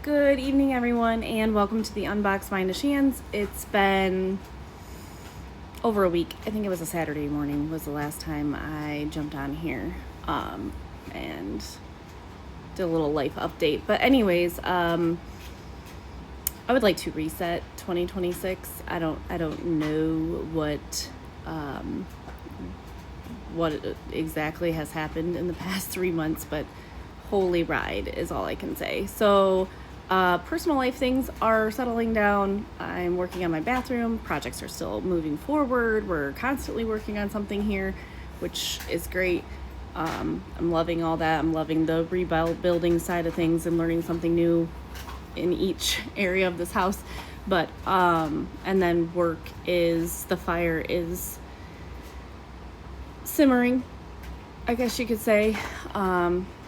Good evening, everyone, and welcome to the Unboxed Mind of Shans. It's been over a week. I think it was a Saturday morning was the last time I jumped on here and did a little life update. But anyways, I would like to reset 2026. I don't know what exactly has happened in the past 3 months, but holy ride is all I can say. So personal life things are settling down. I'm working on my bathroom. Projects are still moving forward. We're constantly working on something here, which is great. I'm loving all that. I'm loving the rebuilding side of things and learning something new in each area of this house. But and then the fire is simmering, I guess you could say.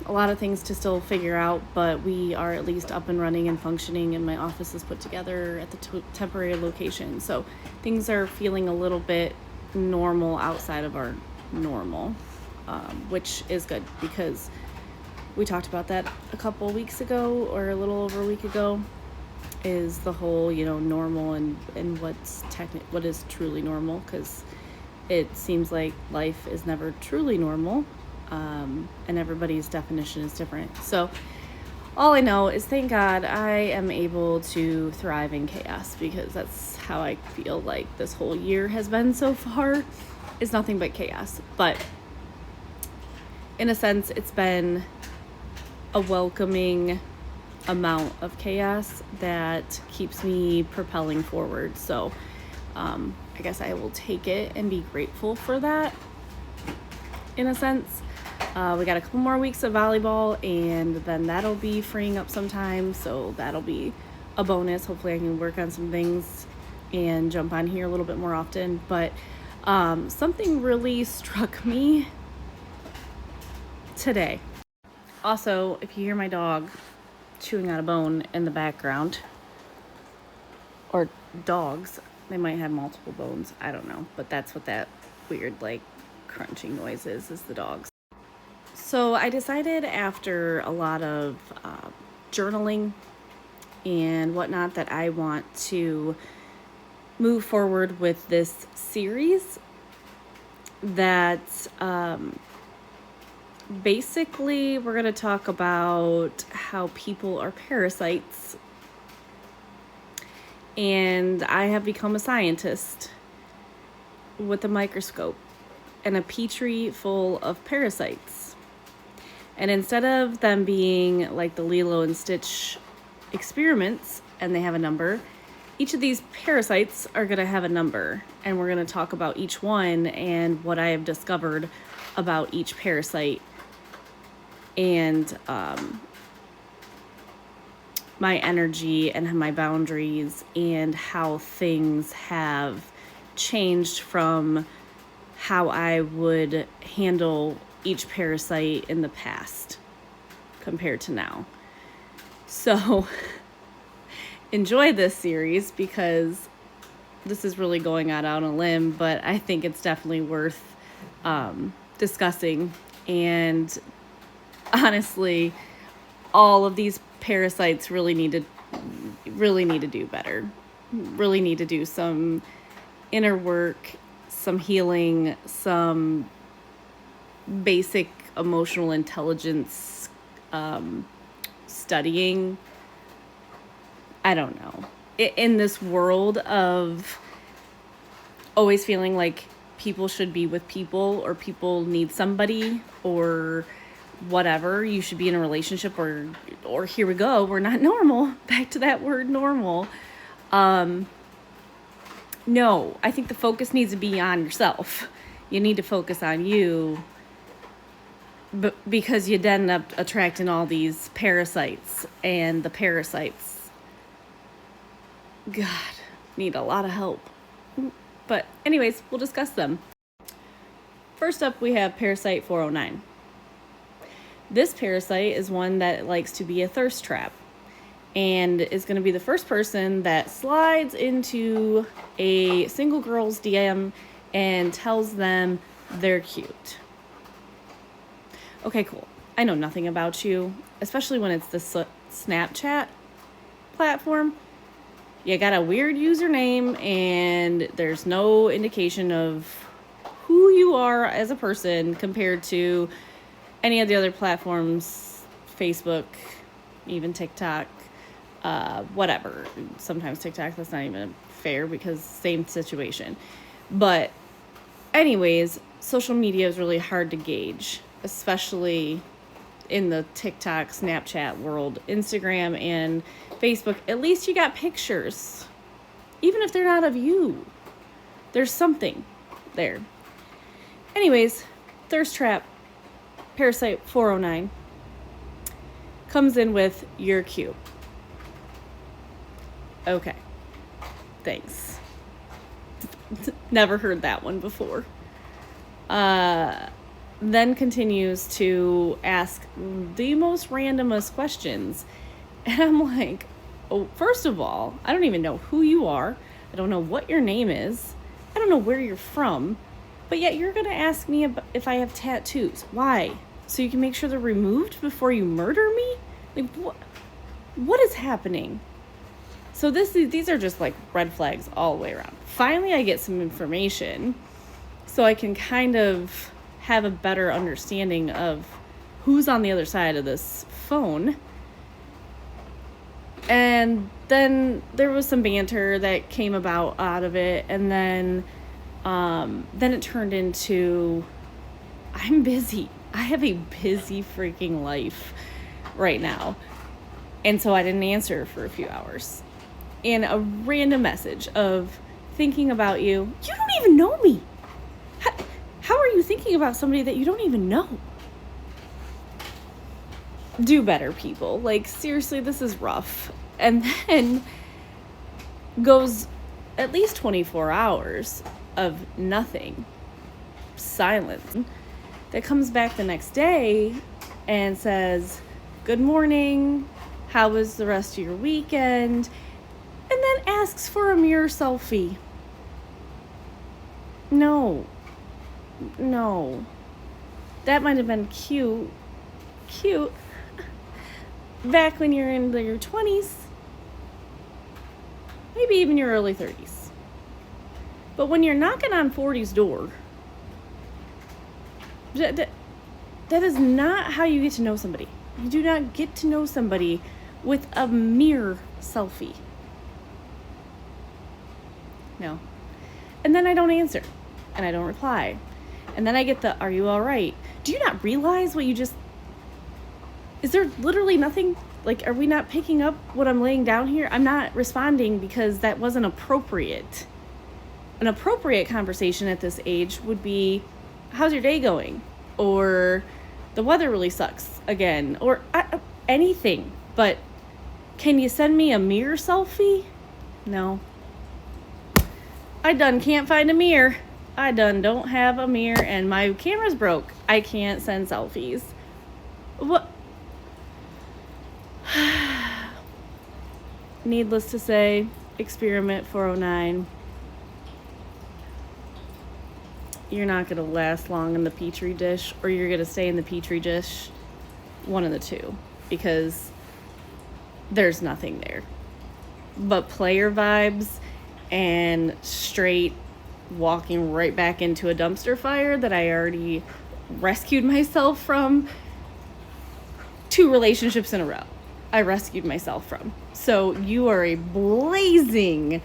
A lot of things to still figure out, but we are at least up and running and functioning, and my office is put together at the temporary location. So things are feeling a little bit normal outside of our normal, which is good because we talked about that a couple weeks ago, or a little over a week ago, is the whole, normal and what is truly normal, because it seems like life is never truly normal. And everybody's definition is different. So all I know is, thank God, I am able to thrive in chaos, because that's how I feel like this whole year has been so far, is nothing but chaos. But in a sense, it's been a welcoming amount of chaos that keeps me propelling forward. So I guess I will take it and be grateful for that, in a sense. We got a couple more weeks of volleyball, and then that'll be freeing up some time, so that'll be a bonus. Hopefully I can work on some things and jump on here a little bit more often. But something really struck me today. Also, if you hear my dog chewing on a bone in the background, or dogs, they might have multiple bones, I don't know, but that's what that weird crunching noise is the dogs. So I decided, after a lot of journaling and whatnot, that I want to move forward with this series that basically we're going to talk about how people are parasites. And I have become a scientist with a microscope and a petri full of parasites. And instead of them being like the Lilo and Stitch experiments and they have a number, each of these parasites are going to have a number. And we're going to talk about each one and what I have discovered about each parasite, and my energy and my boundaries, and how things have changed from how I would handle each parasite in the past compared to now. So enjoy this series, because this is really going out on a limb, but I think it's definitely worth discussing. And honestly, all of these parasites really need to do better, really need to do some inner work, some healing, some basic emotional intelligence studying. I don't know. In this world of always feeling like people should be with people, or people need somebody, or whatever, you should be in a relationship, or here we go, we're not normal. Back to that word normal. No, I think the focus needs to be on yourself. You need to focus on you, because you'd end up attracting all these parasites, and the parasites, God, need a lot of help. But anyways, we'll discuss them. First up, we have Parasite 409. This parasite is one that likes to be a thirst trap, and is going to be the first person that slides into a single girl's DM and tells them they're cute. Okay, cool. I know nothing about you, especially when it's the Snapchat platform, you got a weird username and there's no indication of who you are as a person compared to any of the other platforms, Facebook, even TikTok, whatever. Sometimes TikTok, that's not even fair because same situation. But anyways, social media is really hard to gauge, especially in the TikTok, Snapchat world. Instagram and Facebook, at least you got pictures. Even if they're not of you, there's something there. Anyways, Thirst Trap, Parasite 409, comes in with, "You're cute." Okay, thanks. Never heard that one before. Then continues to ask the most randomest questions. And I'm like, oh, first of all, I don't even know who you are. I don't know what your name is. I don't know where you're from. But yet you're going to ask me if I have tattoos. Why? So you can make sure they're removed before you murder me? Like, what is happening? So these are just like red flags all the way around. Finally, I get some information so I can kind of have a better understanding of who's on the other side of this phone. And then there was some banter that came about out of it. And then it turned into, I'm busy. I have a busy freaking life right now. And so I didn't answer for a few hours. And a random message of, "Thinking about you." You don't even know me. How are you thinking about somebody that you don't even know? Do better, people. Like, seriously, this is rough. And then goes at least 24 hours of nothing. Silence. That comes back the next day and says, "Good morning. How was the rest of your weekend?" And then asks for a mirror selfie. No. That might have been cute. Back when you're in your 20s. Maybe even your early 30s. But when you're knocking on 40's door, that is not how you get to know somebody. You do not get to know somebody with a mirror selfie. No. And then I don't answer. And I don't reply. And then I get the, "Are you all right?" Do you not realize what you just... Is there literally nothing? Like, are we not picking up what I'm laying down here? I'm not responding because that wasn't appropriate. An appropriate conversation at this age would be, "How's your day going?" Or, "The weather really sucks again." Or anything. But can you send me a mirror selfie? No. I done can't find a mirror. I done don't have a mirror and my camera's broke. I can't send selfies. What? Needless to say, Experiment 409. You're not going to last long in the Petri dish, or you're going to stay in the Petri dish. One of the two. Because there's nothing there. But player vibes and straight walking right back into a dumpster fire that I already rescued myself from. 2 relationships in a row I rescued myself from. So you are a blazing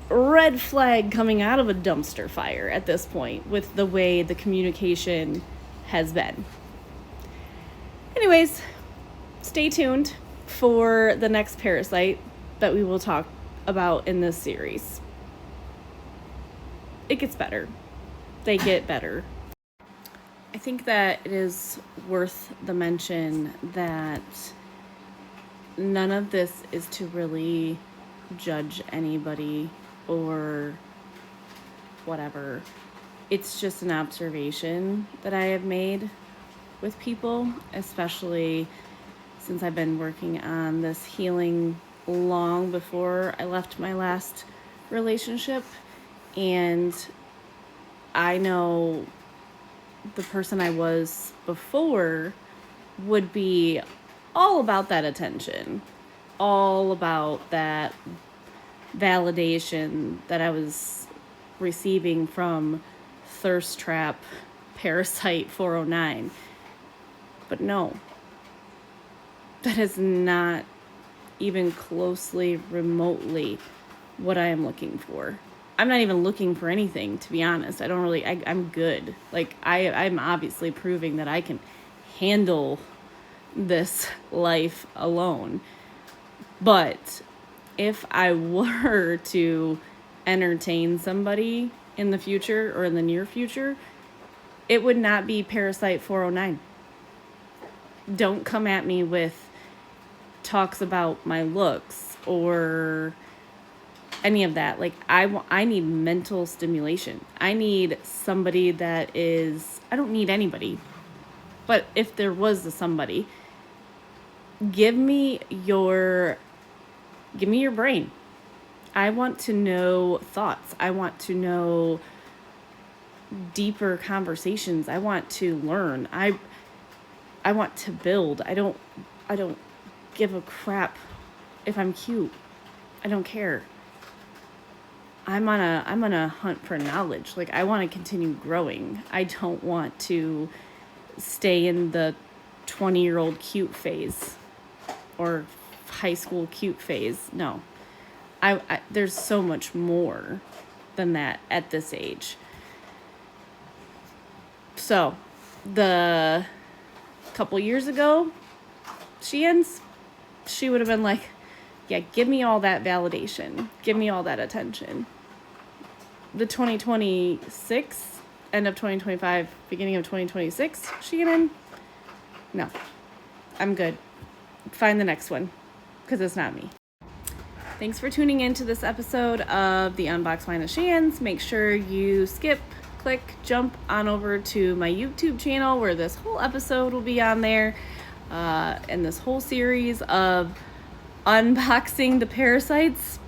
red flag coming out of a dumpster fire at this point with the way the communication has been. Anyways, stay tuned for the next Parasite that we will talk about in this series. It gets better. They get better. I think that it is worth the mention that none of this is to really judge anybody or whatever. It's just an observation that I have made with people, especially since I've been working on this healing long before I left my last relationship. And I know the person I was before would be all about that attention. all about that validation that I was receiving from Thirst Trap Parasite 409. But no, that is not even closely, remotely what I am looking for. I'm not even looking for anything, to be honest. I'm good. Like, I'm obviously proving that I can handle this life alone. But if I were to entertain somebody in the future or in the near future, it would not be Parasite 409. Don't come at me with talks about my looks or any of that. Like, I need mental stimulation. I need somebody that is, I don't need anybody, but if there was a somebody, give me your brain. I want to know thoughts. I want to know deeper conversations. I want to learn. I want to build. I don't give a crap if I'm cute. I don't care. I'm on a hunt for knowledge. Like, I want to continue growing. I don't want to stay in the 20-year-old cute phase or high school cute phase. No. I there's so much more than that at this age. So, the couple years ago, she would have been like, yeah, give me all that validation. Give me all that attention. The 2026, end of 2025, beginning of 2026, Sheehan, no, I'm good. Find the next one, because it's not me. Thanks for tuning in to this episode of the Unboxed Line of Shans. Make sure you skip, click, jump on over to my YouTube channel where this whole episode will be on there, and this whole series of unboxing the Parasites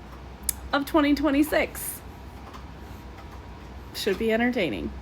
of 2026. Should be entertaining.